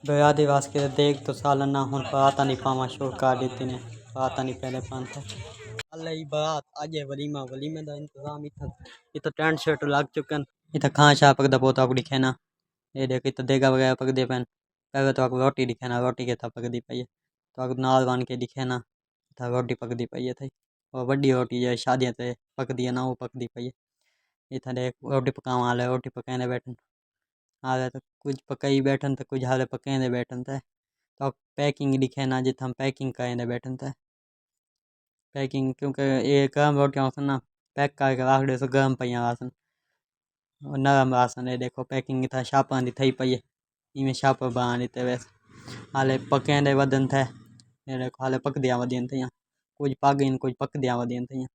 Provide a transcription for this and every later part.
बयादी वास के देख तो सालन ना हुन पता नहीं पावा शोर का देती ने पता नहीं पहले पान था अल्लाह ही बात आज वलीमा वलीमे दा इंतजाम इतना टेंट शर्ट लग चुकन इतना खां शा पकदा पोता को दिखेना ये देख इतना देगा वगैरह पक दे पैन पहले तो आपको रोटी दिखेना रोटी के था पक दी पाई तो आपको नाल बन के दिखेना था रोटी पक दी पाई थी और बड़ी रोटी जो शादियाँ ते पक दी है ना वो पक दी पाई इतना देख रोटी पकावा हाले रोटी पकाने बैठन हाले तो कुछ पकाई बैठन तो कुछ हाले पकाने बैठन थे तो पैकिंग दिखे ना जित हम पैकिंग करें बैठन थे पैकिंग क्योंकि ये गर्म रोटियाँ आसन ना पैक करके रख दे सो गर्म पइया आसन और नरम आसन है देखो पैकिंग था शापा दी थई पई इमें शाप बना देते वैसे हाले पकेंदे वदन थे ये देखो हाले पक दिया वदियन थे कुछ पक इन कुछ पक दिया वदियन थे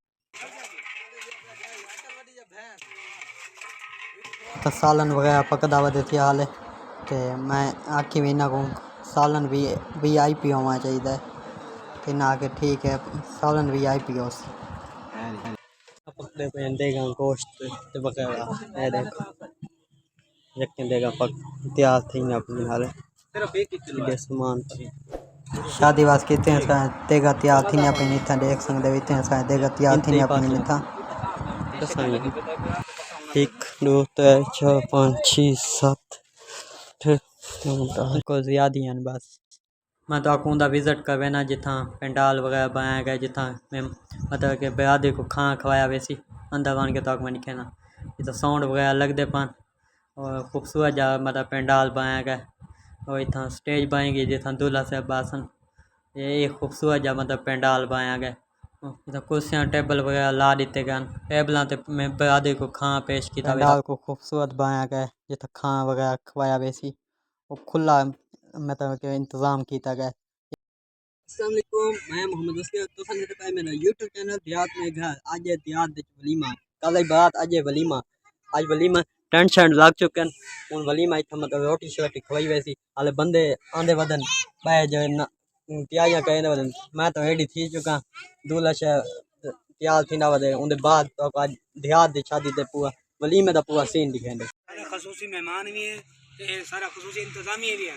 तो सालन वगैरह पकदा वदे थी हाले ते मैं आखी भी ना कहूँ सालन भी VIP होना चाहिए कि ना कि ठीक है सालन VIP हो पकड़े पे देगा गोश्त ते वगैरह ये देखो यकीन देगा पक तैयार थी ना अपनी हाले ये सामान शादी वास कितने सा देगा तैयार थी ना अपनी निथा देख सकते इतने सा देगा तैयार थी ना अपनी निथा एक दो तीन चार पाँच छः सात को ज़्यादा ही बस मैं तो आखूँगा विज़िट करवे ना जिथा पेंडाल वगैरह बनाया गया जिथा मैं मतलब कि बिरादरी को खाना खवाया वैसी अंदर बन के तो मैं नहीं कहना ये तो साउंड वगैरह लग दे पान और खूबसूरत जा मतलब पेंडाल बनाया गया और इतना स्टेज बनाई गई जिथा दूल्हा साहब बासन ये खूबसूरत जा मतलब पेंडाल बनाया गया इतना कुर्सियाँ टेबल वगैरह ला देते गए टेबलों ते मैं बिरादरी को खाना पेश किया पेंडाल को खूबसूरत बनाया गया जिथा खाना वगैरह खवाया वैसी और खुला मतलब कि इंतज़ाम किया गया। अस्सलाम वालेकुम मैं मोहम्मद असगर तो सन पे मेरा YouTube चैनल देहात में घर आज देहात विच वलीमा कल बात आज वलीमा टेंट शर्ट लग चुके हैं उन वलीमा इतना मतलब रोटी शोटी खवाई वैसी हाले बंदे आंदे वदन पाए जो तैयारियां करने वदन मैं तो रेडी थी चुका दूल्हा शह तैयार थी ना वदे उनके बाद तो आज देहात दी शादी ते पूरा वलीमे दा पूरा सीन दिखेंदे खसूसी मेहमान भी है सारा खसूसी इंतजामिया भी है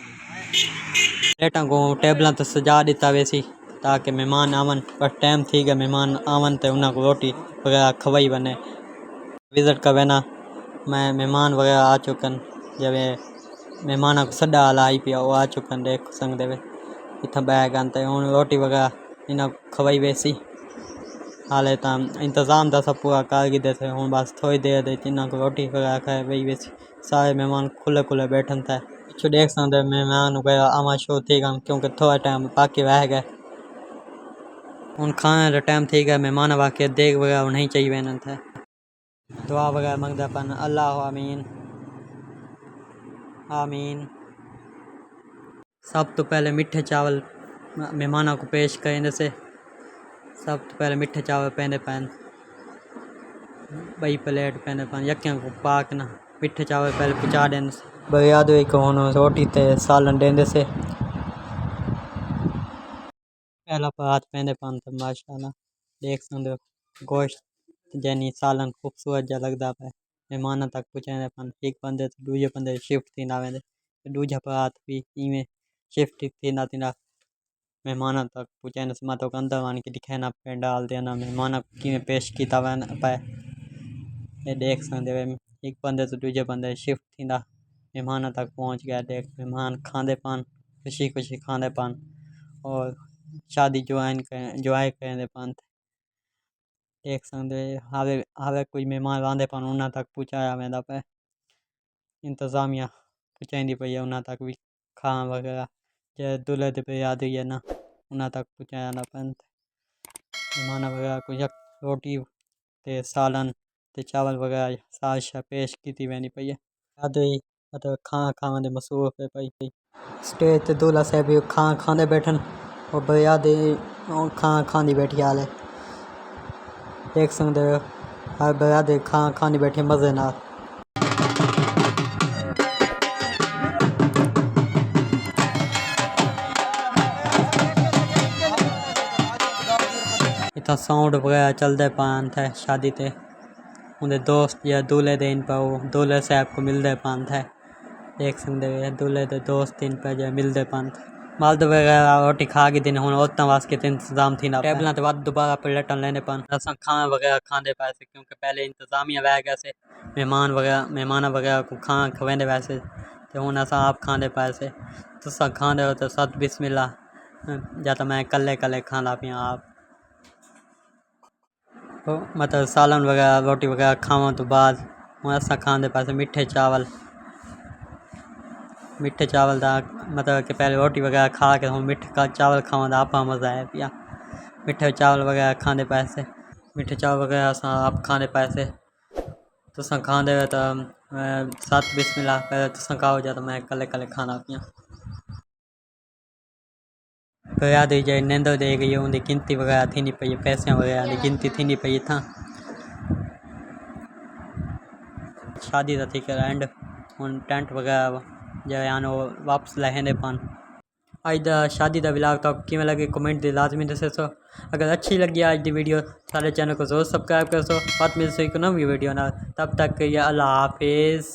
प्लेटा को टेबलों तो सजा दिता वैसी ताकि मेहमान आवन पर टाइम थी गया मेहमान आवन तो उन्हें को रोटी वगैरह खवाई बने विज़िट कर ना मैं मेहमान वगैरह आ चुकन जब मेहमान को सदा वाला आई पिया वो आ चुकन देख सकते वे इतना बैग आते हूँ रोटी वगैरह इन्हें खवाई वैसी हाले तो इंतज़ाम था सब पूरा कर गए थे हूँ बस थोड़ी देर दे इन्हों को रोटी वगैरह खाए वही वैसी सारे मेहमान खुले खुले बैठन थे पिछू देख सकते मेहमान वगैरह आवा शो थी गए क्योंकि थोड़ा टाइम बाकी रह गए उन खाने का टाइम थी गया मेहमान वाकई देख वगैरह नहीं चाहिए वहन थे दुआ वगैरह मंगदा पन अल्लाह आमीन आमीन। सब तो पहले मीठे चावल मेहमानों को पेश करें से सब तो पहले मीठे चावल पहने पैन बई प्लेट पहने पैन यकियां को पाक ना मीठे चावल पहले पहुँचा दें बरियाद को रोटी ते सालन देंदे से पहला परात पहने पान तो माशाल्लाह देख सकते गोश्त जैनी सालन खूबसूरत जा लगता पे मेहमान तक पहुँचाने पान एक बंदे तो दूजे बंदे शिफ्ट थी ना वेंदे दूजा परात भी इवें शिफ्ट थी ना मेहमान तक पहुँचाने से माता को अंदर मान के दिखाना पेंडाल देना मेहमान कि पेश किया वन पे ये देख सकते एक बंदे तो दूजे बंदे शिफ्ट थी मेहमान तक पहुँच गया देख मेहमान खाते पान खुशी खुशी खाते पान और शादी ज्वाइन करें पान देख सकते हावे हावे कुछ मेहमान आंदे पान उन्हें तक पहुँचाया वेंदा पे इंतज़ामिया पहुँचाई पई है उन्हें तक भी खाना वगैरह जे दूल्हे ते पे याद हुई है ना उन्हें तक पहुँचाया ना पैन मेहमान वगैरह कुछ रोटी ते सालन ते चावल वगैरह साज पेश की वैनी पई है याद हुई मतलब खाना खाने दे मसरूफ है पई स्टेज ते दूल्हा साहब भी खाना खाने बैठन और बरियादी खाना खानी बैठी हाले देख सकते हो हर बरियादी खाना खानी बैठी मज़े ना इतना साउंड वगैरह चलते पान थे शादी ते उनके दोस्त या दूल्हे दे इन पर दूल्हे साहब को मिलते पान थे देख सकते दूल्हे के दोस्त तीन पे जो मिलते पंत मालद वगैरह रोटी खा के दिन हुन उतना वास्ते इंतजाम थी ना टेबलों ते बाद दोबारा प्लेटन लेने पन असा खाना वगैरह खाते पैसे क्योंकि पहले इंतजामिया वह कैसे मेहमान वगैरह को खाना खवेंदे वैसे तो हुन असा आप खाते पैसे तुसा खाते हो तो सत बिस्मिल्लाह या तो मैं कल्ले कल्ले खाना पिया आप तो मतलब सालन वगैरह रोटी वगैरह खावा तो बाद हुन असा खाते पैसे मिठे चावल दा मतलब कि पहले रोटी वगैरह खा के हम मिठे चावल खावा दा आपा मज़ा है पिया मिठे चावल वगैरह खाते पैसे मिठे चावल वगैरह आप खाते पैसे तुसा खाते हो तो सत बिस्मिल्लाह पहले तुसा खाओ जा तो मैं कल्ले कल्ले खाना पिया तो याद ही जाए नींद दे गई उनकी गिनती वगैरह थी नहीं पई पैसे वगैरह की गिनती थी नहीं पई था शादी का थी कर एंड हुन टेंट वगैरह जो यानो वापस लहने पान अज दा शादी का व्लॉग तो किमें लगे कमेंट दे लाजमी दसो अगर अच्छी लगी आज की वीडियो सारे चैनल को जरूर सब्सक्राइब कर सो बात मिल से एक नवी वीडियो ना तब तक अल्लाह हाफिज़।